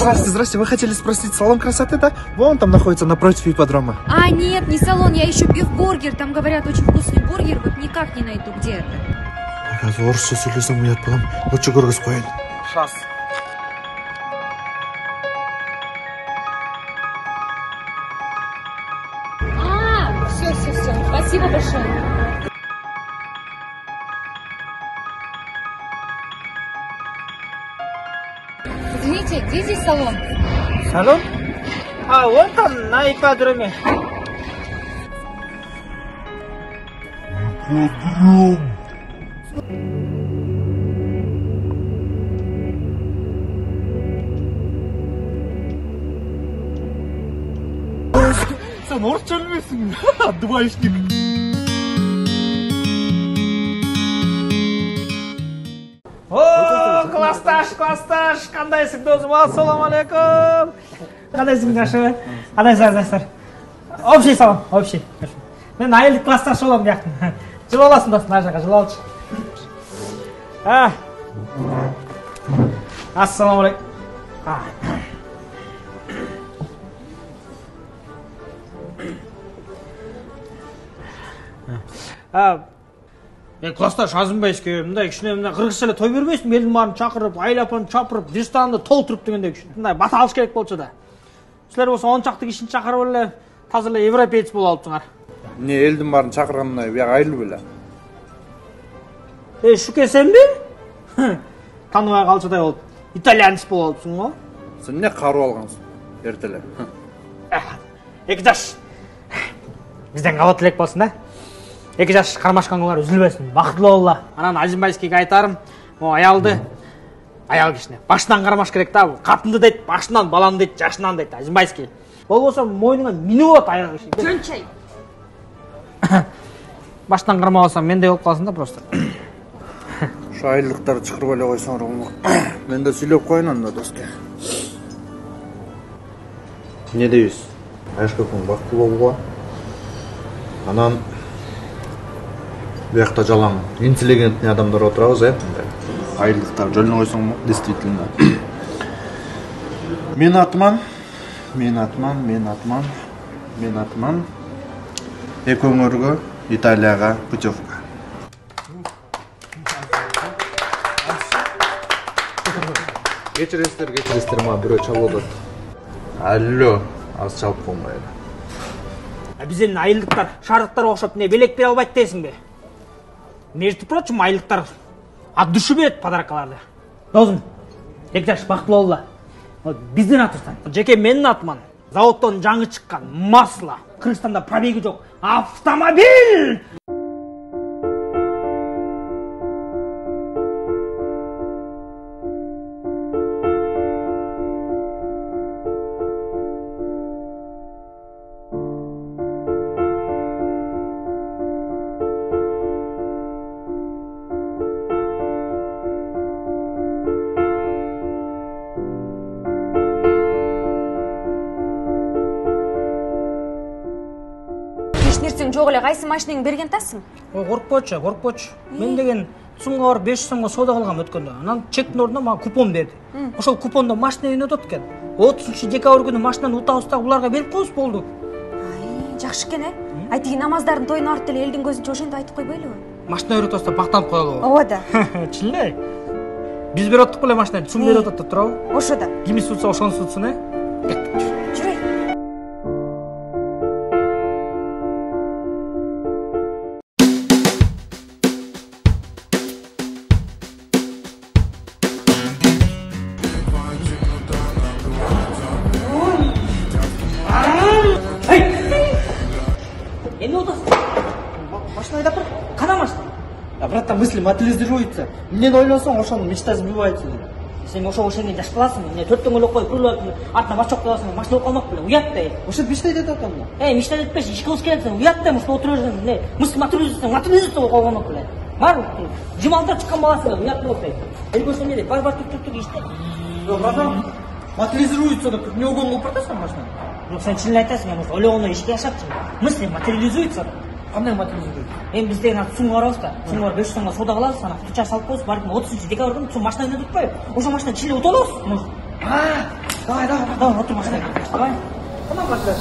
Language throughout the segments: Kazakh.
Здрасте. Вы хотели спросить салон красоты, да? Вон там находится, напротив ипподрома. А, нет, не салон, я ищу биф-бургер. Там говорят, очень вкусный бургер, вот никак не найду, где это. Орысша сөйлесем ұят боламын. Лучше көргізіп қояйын. Шас. Все. Спасибо большое. Извините, где здесь салон? Салон? А, вон там, на ипподроме. Sen orçça bilmesin. Двоечник. О, классташ, қандайсың досым, ассалаумағалейкум. Қандайсың, Даша? Қандайсыңдар? Общий салон, общий. Мен айылдық классташ боламын яқтын. Жылы оласың досым, мына жаққа жылы алшы. Ассалаумағалейкум. Классташ Азымбайский, мындай кішкене мына қырғызша той бермейсің, елдің барын шақырып, айлапын чапырып, ресторанды толтырып дегендей кішкене. Мындай бата алыш керек болса да. Сілер болса 10 шақты кішін шақырып әлі тазырлы европеец бола алыпсыңар. Не елдің барын шақырғанына бияқ айлы беле. Шүке сен бе? Танымай қалшадай болып, итальянец бола алыпсың ғой? Сен не қару алғансың? Ертелі. Екі жаш. Бізден қабат тілек болсын, да? Екі жаш қармашқан күнлер үзілбесін, бақытлы болла. Анан Азимбайскийге айтарым, аялды, аял кішіне, башынан қармаш керек та, қатынды дейді, башынан, баланы дейді, жашынан дейді, Азимбайский. Ол болса, мойныңа минут аял кішіне. Жөнчай. Башынан қарма болсам, менде болып қалсын да просто. Шу айлықтарды шықырып әлі қойсан ұрғымық. Мен де сөйлеп қойын анда доске. Не дейіз? Айшқа күн бақытты болуға. Анан бұяқта жалаң интеллигентный адамдар отырауыз, айлықтар жөлін қойсын мұқ, действительно. Мен атман. Екі өңіргі Италияға путевка. Кечіресіздер, ма біреу чалып отыр. Алло, аз чалып қоймайды. Бізден айылдықтар, шарықтар оқшап, не белек бере албайды дейсің бе? Между прочим, айылдықтар от души береді подаркаларды. Досым, екі жаш бақытлы болла. Бізден атырсан. Жеке менің атыман. Заводтан жаңы шыққан масло. Қырғызстанда пробеги жоқ. Автомобиль! Нерсең жоқ эле, қайсы машинаңды берген тасың? Қорқпочу. Мен деген сумға барып 500 сомға сауда қылғам өткенде. Анан чектің орнына маған купон берді. Ошол купонда машина үйүнө өтөт экен. 30 декабрь күнү машинаны утабыздаг буларга берип коебуз болду. Жакшы экен, Айтиги намаздардын тоюна барып деле элдин көзүнчө ошентип айтып койбойлубу? Машина үйрөтөт атса бактанып коелубу? Ооба да. Чын эле. Биз берип аттык беле машинаны, сум берип атат да турабы? Ошо да. Кими сутса ошону сутсун, Жүрөй. Машина айдап бар. Қана машина? Братан, мысли материализируется. Мен ойлосоң, ошону мечта сбывается. Сен ошо ошенген жаш баласың, эмне төрттөн ойлоп коюп, күлүп артына баш чоп коесуң, машина болуп калмак беле, уят да. Ошо мечта айтат атамда. Мечта этпеш, ишке болуш керек сен, уят да, мушта отура жүрсүң, эмне? Мысли материализируется болуп калмак беле. Бар, жумалдар чыккан баласың, уят болуп атат. Элгөсө эмне дейт, бар түк иште. Братан, материализируется деп не угон кылып атасың машина? Сен чын айтасың, мен ойлогондо ишке ашапчы. Мысли материализуется. Кандай материализируется? Biz деген сумга барабыз да. Сумга 500 сомго соода кылабыз, анан куча салып коебуз, барып 30 декабрь күнү сум машинаны өтүп коюп, ошо машинаны чиле уталабыз. Давай, отыр баштайық. Давай. Кімнен баштайық?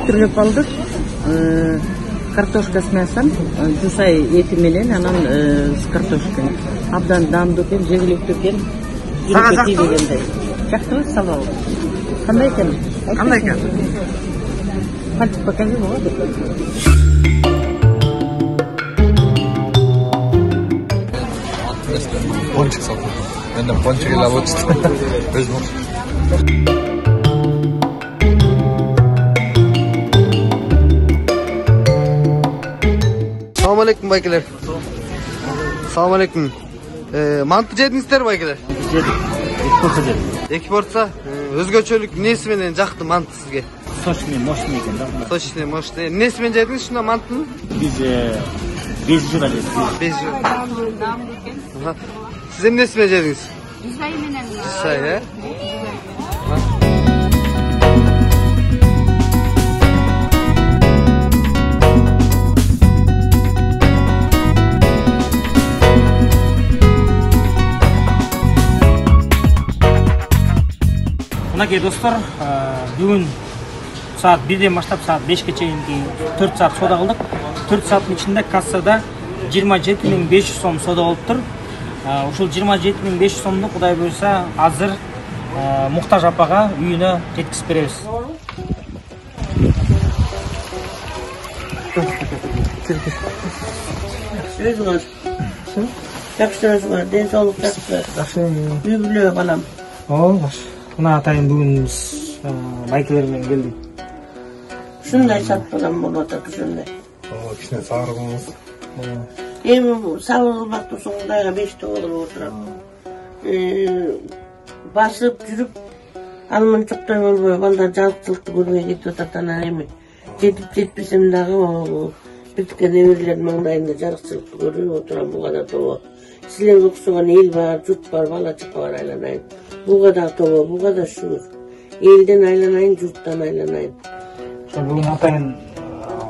Түрлеп алдық. Картошка с мясом, жусай еті менен, анан с картошкой. Абдан дамды екен, жегілікті екен. Саға жақты? Жақты ғой, салау. Қандай екен? Қандай екен? Пальчик покажи, болады. Пончик салдым. Мен de пончик илап отырдым. Өзім. Assalamu alaikum baykeler. Assalamu alaikum. Mantı jedingizler baykeler? Жедік. Екі порция. Өзгөчөлүк несі менен жакты манты сизге? Сочный, мощный екен, да? Сочный, мощный. Несі менен жедиңиз шунда мантыны? Біз 5 жылда жедік. 5 жыл. Сиз эмне несі менен жедиңиз? Жусай менен. Жусай, Мынакей достар, бүгін саат 1-ден баштап саат 5-ке чейін 4 саат сода қылдық. 4 сааттың ішінде кассада 27.500 сом сода болып тұр. Ушул 27.500 сомды Құдай бұйырса азыр мұқтаж апаға үйіне жеткізіп береміз. Өзіңіз. Жақсылығызға, денсаулық жақсы. Үй бүле балам. Мына атайын бүгін біз байкелермен келдік. Шындай сатпадан болады, шындай. Кішіне сағырғымыз. Эми сабылбакты соңдайга 5 толуп отурам. Басып жүрүп, алманчоктой болбой, балдар жалкычылыкты көрбөй кетип атат анан эми. Жетпесем дагы бирткен неберелердин маңдайында жарыкчылыкты көрүп отурам. Буга да тобо силерге окшогон эл бар, журт бар, бала чака бар айланайын. Буга да тобо, буга да шүгүр. Элден айланайын, журттан айланайын. Бүгін атайын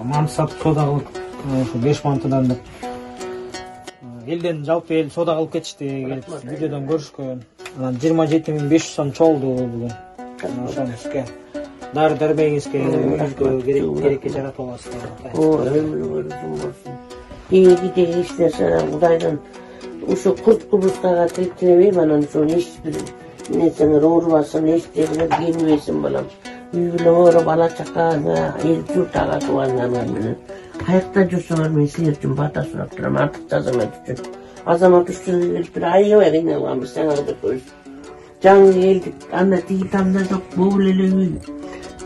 манты сатып сода кылып, 5 мантыдан деп. Элден жалпы эл сода кылып кетишти, келип видеодон көрүшкөн. Анан 27.500 сом чолду бүгүн. Ошону сизге дары-дармегиңизге, үйүңүзгө керекке жаратып аласыздар. Өмүрүңүздүн болсун. Кийинки ишнерсе Кудайдан ушу курт кубустага тилектенебейм, анан ошо эч бир нерсеңер оорубасын, эч жериңер кийинбейсин балам. Үй бүлөңөр, бала чакаңа, эл журт ага тууганыңар менен каякта жүрсөңөр мен силер үчүн бата сурап турам, артыкча азамат үчүн. Азамат үчүн келип бир аябай кыйналганбыз, сеңер деп көрүш. Жаңы келдик, анда тиги тамда жок, могул эле үй.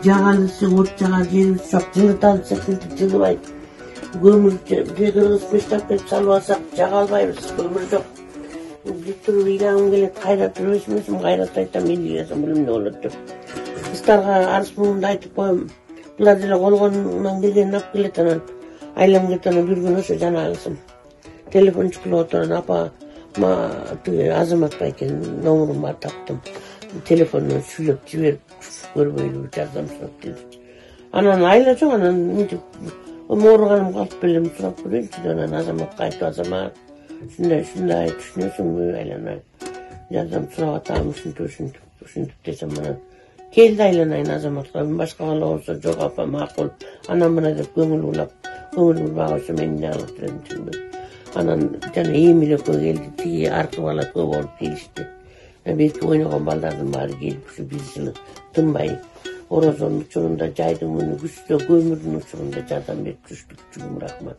Жагалысы, от жаган жерибиз жок, жылыталы секилди жылыбайт. Көмүр кыргыз пештап берип салып алсак жага албайбыз, көмүр жок. Туруп ыйлагым келет, кайратып өсмөсүм, кайратып айтам, мен ийесем билим болот деп. Кыздарга арыз муунду айтып коем. Булар деле колгонунан келгенин алып келет, анан айлам келет, анан бир күн ошо жанагысым. Телефон чукулуп отуран, апа, тиги Азамат байкенин номурун бар таптым. Телефондон сүйлөп жиберип көрбөйлү жардам сурап келди. Анан айла жок, анан мынтип ооруганым калып белем сурап көрөйүнчү, анан Азаматка айтып, Азамат ушундай түшүнөсүңбү, айланайын. Жардам сурап атам, ушинтип десем, анан келди айланайын Азаматка, башка бала болсо жок апа макул, анан мына деп көңүл бурбагычы мени да алып жүрөм. Анан жана Эмилекке келди, тиги аркы бала көп болуп келишти. Белки ойногон балдардын баары келип ушу 1 жыл тынбай Orazonun uçurunda, jaydın günü, güçlü gömürün uçurunda jardan berip жүрүштүk. Cügüm rahmat.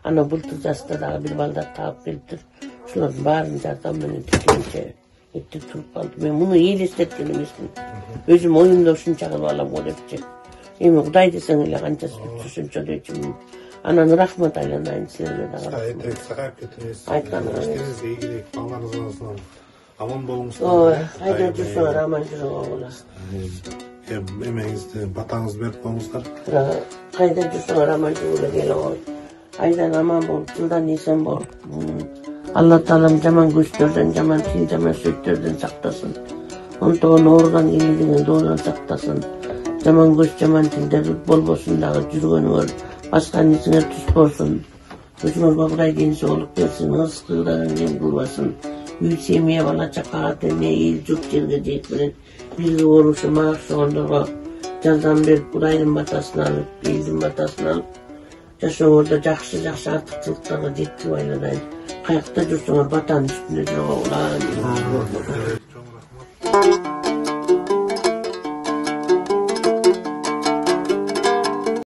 Ana bultur jasta dagı bir balдар taap keliptir. Şuların baarın jardan menen tikilинче etip turup kaldı. Ben bunu elestetken emesmin. Özüm oyumda uşuncha kılıp alam o depçi. Emi Kuday desең эле канчасы түшүнчө дечүмүн. Анан рахмат айланайын силерге дагы. Сагат кетиңиз. Айтканыңыз. Эштериңизге ийгилик, балдарыңыздын асынан аман болуңуздар. Ой, кайда жүрсөңөр аман жүрүңөр болот. Эмеңизди, батаңыз берип коюңуздар. Кайда жүрсөңөр аман жүрүп келиңер. Айдан аман болуп, жылдан эсен болуп. Алла Таалам жаман көздөрдөн, жаман тил, жаман сөздөрдөн сактасын. Онтон оорган келидиңер доордан сактасын. Жаман көз, жаман тилдер болбосун дагы жүргөнүңөр. Баска несиңер түспөсүн. Өзүңөргө Кудай ден соолук берсин, ырыскыдан кем кылбасын. Үй семья бала чакага тене эл жок жерге жетип менен бирге болушу максаттарга жардам берип, Кудайдын батасын алып, элдин батасын алып, жашооңордо жакшы артыкчылыктарга жеткирип айланайын. Каякта жүрсөңөр батанын үстүндө жүргөн